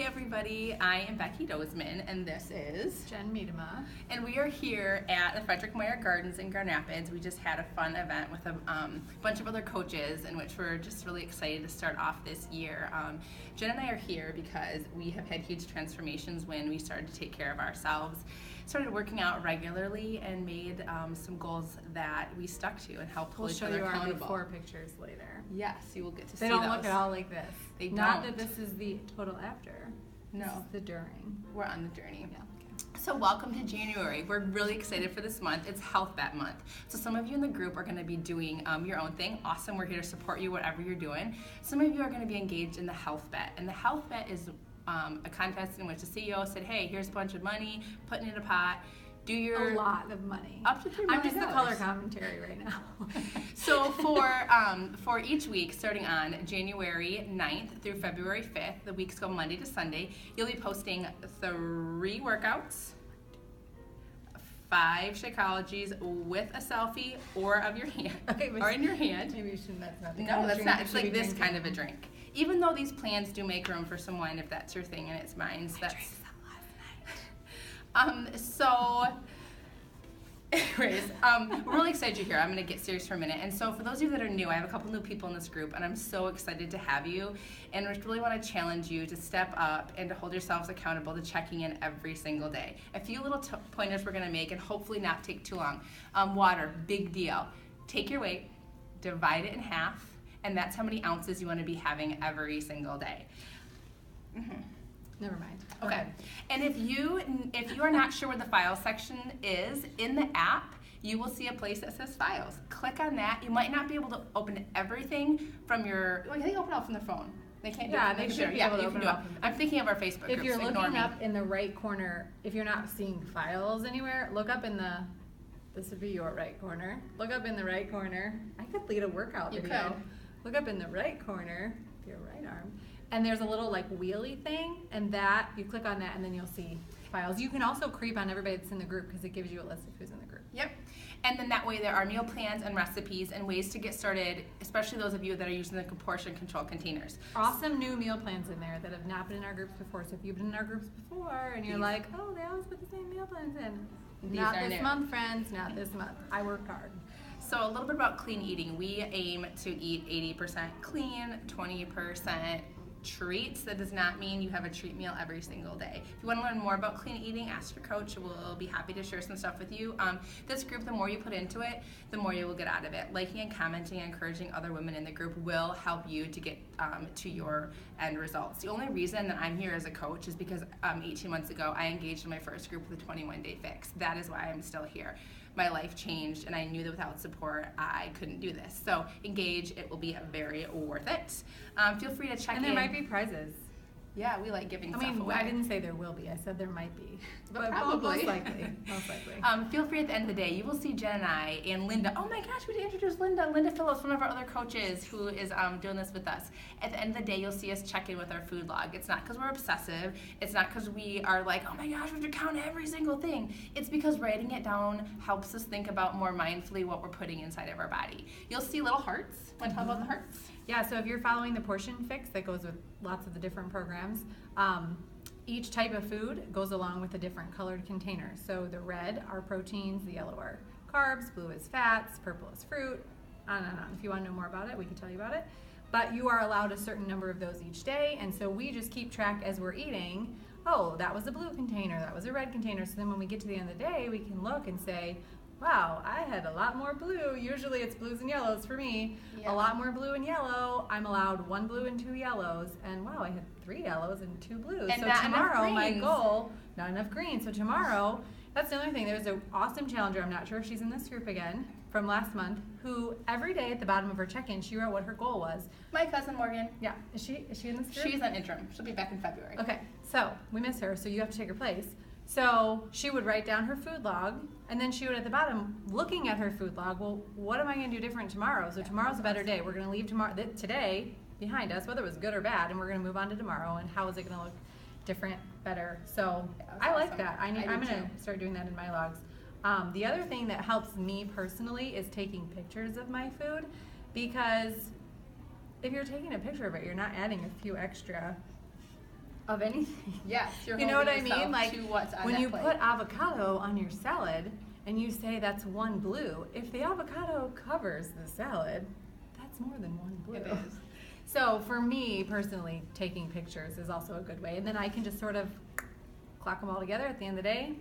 everybody. I am Becky Dozeman, and this is Jen Miedema. And we are here at the Frederick Meyer Gardens in Grand Rapids. We just had a fun event with a bunch of other coaches in which we're just really excited to start off this year. Jen and I are here because we have had huge transformations when we started to take care of ourselves, started working out regularly, and made some goals that we stuck to and helped hold each other accountable. We'll show you our before pictures later. Yes, you will get to see those. They don't look at all like this. They Not don't. that this is the total after. No. This is the during. We're on the journey. Yeah. Okay. So welcome to January. We're really excited for this month. It's HealthBet month. So some of you in the group are going to be doing your own thing. Awesome. We're here to support you whatever you're doing. Some of you are going to be engaged in the HealthBet. And the HealthBet is a contest in which the CEO said, hey, here's a bunch of money, put it in a pot. Do your a lot of money. Up to $3 million. I'm just the color commentary right now. So for each week, starting on January 9th through February 5th, the weeks go Monday to Sunday, you'll be posting 3 workouts, 5 Shakeologies with a selfie or of your hand, or in your hand. Maybe you shouldn't. That's not the No, that's not. It's like this drinking. kind of a drink. Even though these plans do make room for some wine, if that's your thing and it's mine, so that's. So, anyways, we're really excited you're here. I'm going to get serious for a minute. And so for those of you that are new, I have a couple new people in this group, and I'm so excited to have you. And we really want to challenge you to step up and to hold yourselves accountable to checking in every single day. A few little pointers we're going to make, and hopefully not take too long. Water, big deal. Take your weight, divide it in half, and that's how many ounces you want to be having every single day. Mm-hmm. Never mind. Okay. And if you are not sure where the files section is, in the app, you will see a place that says files. Click on that. You might not be able to open everything from your, well, they open up from their phone. They can't do it. They should be able to open it up. I'm thinking of our Facebook If groups. you're looking up in the right corner, if you're not seeing files anywhere, look up in the, this would be your right corner. Look up in the right corner. I could lead a workout video. You could. Look up in the right corner, your right arm. And there's a little like wheelie thing, and that you click on that, and then you'll see files. You can also creep on everybody that's in the group because it gives you a list of who's in the group. Yep. And then that way there are meal plans and recipes and ways to get started, especially those of you that are using the portion control containers. Awesome new meal plans in there that have not been in our groups before. So if you've been in our groups before and you're like, oh, they always put the same meal plans in. Not this month, friends. Not this month. I worked hard. So a little bit about clean eating. We aim to eat 80% clean, 20% treats. That does not mean you have a treat meal every single day. If you want to learn more about clean eating, ask your coach. We'll be happy to share some stuff with you. This group, the more you put into it, the more you will get out of it. Liking and commenting and encouraging other women in the group will help you to get to your end results. The only reason that I'm here as a coach is because 18 months ago I engaged in my first group with a 21-day fix. That is why I'm still here. My life changed, and I knew that without support, I couldn't do this. So engage. It will be very worth it. Feel free to check in. And there might be prizes. Yeah, we like giving stuff away. I didn't say there will be. I said there might be. But probably. Most likely. Most likely. Feel free at the end of the day. You will see Jen and I and Linda. Oh my gosh, we didn't introduce Linda. Linda Phillips, one of our other coaches who is doing this with us. At the end of the day, you'll see us check in with our food log. It's not because we're obsessive. It's not because we are like, oh my gosh, we have to count every single thing. It's because writing it down helps us think about more mindfully what we're putting inside of our body. You'll see little hearts. Want to talk about the hearts? Yeah, so if you're following the portion fix that goes with lots of the different programs, each type of food goes along with a different colored container. So the red are proteins, the yellow are carbs, blue is fats, purple is fruit, on and on. If you want to know more about it, we can tell you about it. But you are allowed a certain number of those each day, and so we just keep track as we're eating. Oh, that was a blue container, that was a red container. So then when we get to the end of the day, we can look and say, wow, I had a lot more blue. Usually it's blues and yellows for me. Yeah. A lot more blue and yellow. I'm allowed 1 blue and 2 yellows. And wow, I had 3 yellows and 2 blues. And so tomorrow, my goal, not enough green. So tomorrow, that's the other thing. There's an awesome challenger, I'm not sure if she's in this group again, from last month, who every day at the bottom of her check-in, she wrote what her goal was. My cousin Morgan. Yeah, is she in this group? She's on interim. She'll be back in February. Okay, so we miss her, so you have to take her place. So she would write down her food log, and then she would at the bottom, looking at her food log, well, what am I going to do different tomorrow? So tomorrow's a better day. We're going to leave today behind us, whether it was good or bad, and we're going to move on to tomorrow, and how is it going to look different, better? So I like that. I'm going to start doing that in my logs. The other thing that helps me personally is taking pictures of my food, because if you're taking a picture of it, you're not adding a few extra of anything. Yes, you're you know what I holding mean? Like to what's on when that you plate. put avocado on your salad and you say that's one blue, if the avocado covers the salad, that's more than one blue. It is. So for me personally, taking pictures is also a good way, and then I can just sort of clock them all together at the end of the day,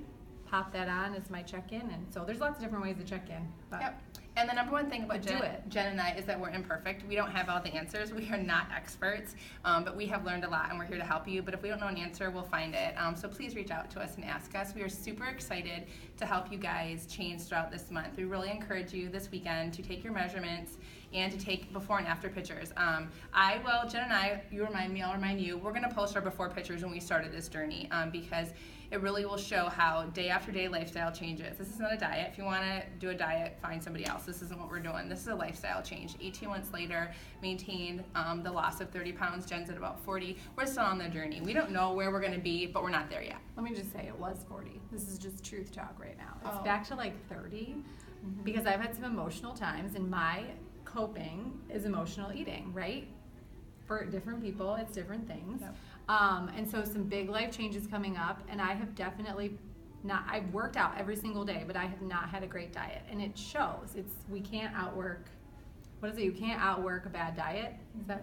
pop that on as my check-in, and so there's lots of different ways to check in. But Yep. And the number one thing about do it. Jen and I is that we're imperfect. We don't have all the answers. We are not experts, but we have learned a lot, and we're here to help you. But if we don't know an answer, we'll find it. So please reach out to us and ask us. We are super excited to help you guys change throughout this month. We really encourage you this weekend to take your measurements and to take before and after pictures. Jen and I, you remind me, I'll remind you, we're going to post our before pictures when we started this journey because it really will show how day after day lifestyle changes. This is not a diet. If you want to do a diet, find somebody else. This isn't what we're doing. This is a lifestyle change. 18 months later, maintained the loss of 30 pounds. Jen's at about 40. We're still on the journey. We don't know where we're going to be, but we're not there yet. let me just say it was 40. This is just truth talk right now. It's Oh. back to like 30 because I've had some emotional times, and my coping is emotional eating, right? For different people, it's different things. Yep. And so some big life changes coming up, and I have definitely not, I've worked out every single day, but I have not had a great diet, and it shows. We can't outwork, what is it? You can't outwork a bad diet. Is that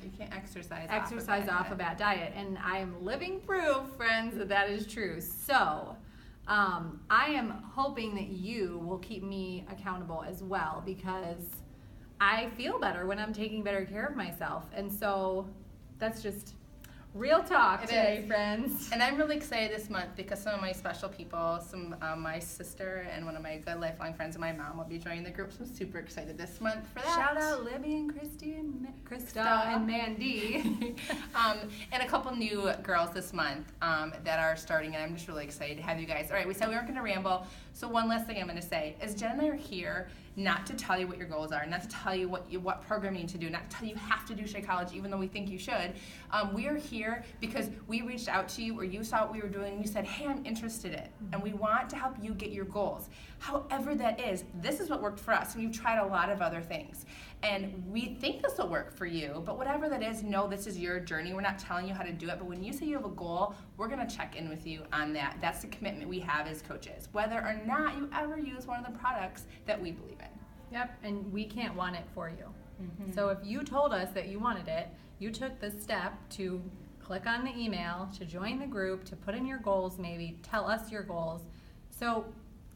You can't exercise off a bad diet, and I am living proof, friends, that that is true. So I am hoping that you will keep me accountable as well, because I feel better when I'm taking better care of myself, and so that's just real talk today, friends. And I'm really excited this month because some of my special people, my sister and one of my good lifelong friends and my mom will be joining the group. So I'm super excited this month for that. Shout out Libby and Christy and Krista and Mandy. And a couple new girls this month that are starting, and I'm just really excited to have you guys. All right, we said we weren't going to ramble, so one last thing I'm going to say is Jen and I are here not to tell you what your goals are, not to tell you what program you need to do, not to tell you have to do Shakeology even though we think you should. We are here because we reached out to you or you saw what we were doing and you said, hey, I'm interested in, and we want to help you get your goals. However that is, this is what worked for us, and we've tried a lot of other things. And we think this will work for you, but whatever that is, know this is your journey. We're not telling you how to do it, but when you say you have a goal, we're gonna check in with you on that. That's the commitment we have as coaches, whether or not you ever use one of the products that we believe in. Yep, and we can't want it for you. So if you told us that you wanted it, you took the step to click on the email, to join the group, to put in your goals maybe, tell us your goals. So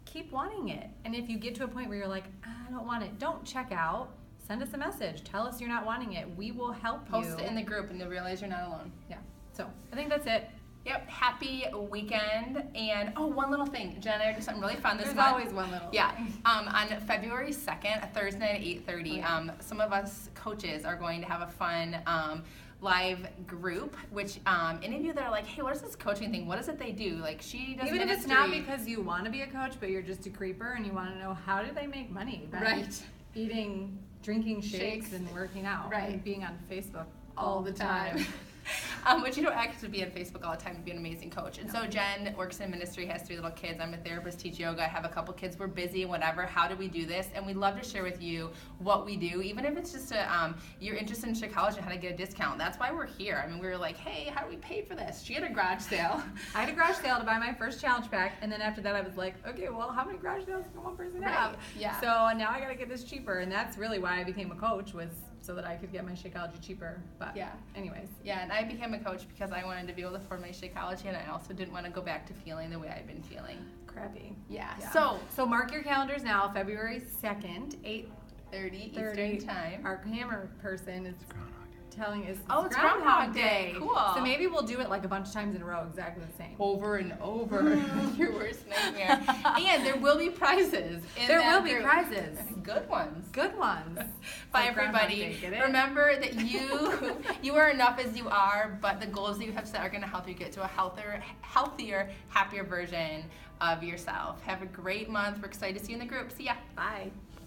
keep wanting it. And if you get to a point where you're like, I don't want it, don't check out. Send us a message. Tell us you're not wanting it. We will help you. Post it in the group and you'll realize you're not alone. Yeah. So I think that's it. Yep, happy weekend. And one little thing. Jen and I are doing something really fun this There's month. always one little Yeah. thing. On February 2nd, a Thursday night at 8:30, some of us coaches are going to have a fun live group, which any of you that are like, hey, what is this coaching thing? What is it they do? Like, she does Even if ministry. it's not because you want to be a coach, but you're just a creeper and you want to know how do they make money by Right. drinking shakes and working out, Right. and being on Facebook all the time. But you don't actually be on Facebook all the time to be an amazing coach. And so Jen works in ministry, has 3 little kids. I'm a therapist, teach yoga. I have a couple kids. We're busy, whatever. How do we do this? And we'd love to share with you what we do, even if it's just you're interested in Shakeology and how to get a discount. That's why we're here. I mean, we were like, hey, how do we pay for this? She had a garage sale. I had a garage sale to buy my first challenge pack, and then after that I was like, okay, well, how many garage sales can one person have? Yeah. So now I got to get this cheaper, and that's really why I became a coach, was so that I could get my Shakeology cheaper. But Yeah. anyways. Yeah, and I became a coach because I wanted to be able to afford my Shakeology, and I also didn't want to go back to feeling the way I'd been feeling. Crappy. Yeah. So mark your calendars now, February 2nd, 8:30 8:30. Eastern time. Our hammer person is telling us Oh, it's Groundhog Day. Cool. So maybe we'll do it like a bunch of times in a row, exactly the same. Over and over. Your worst nightmare. And there will be prizes. There will be prizes. Good ones. Good ones. Bye, So Groundhog everybody. Day, get it? Remember that you are enough as you are, but the goals that you have set are going to help you get to a healthier, happier version of yourself. Have a great month. We're excited to see you in the group. See ya. Bye.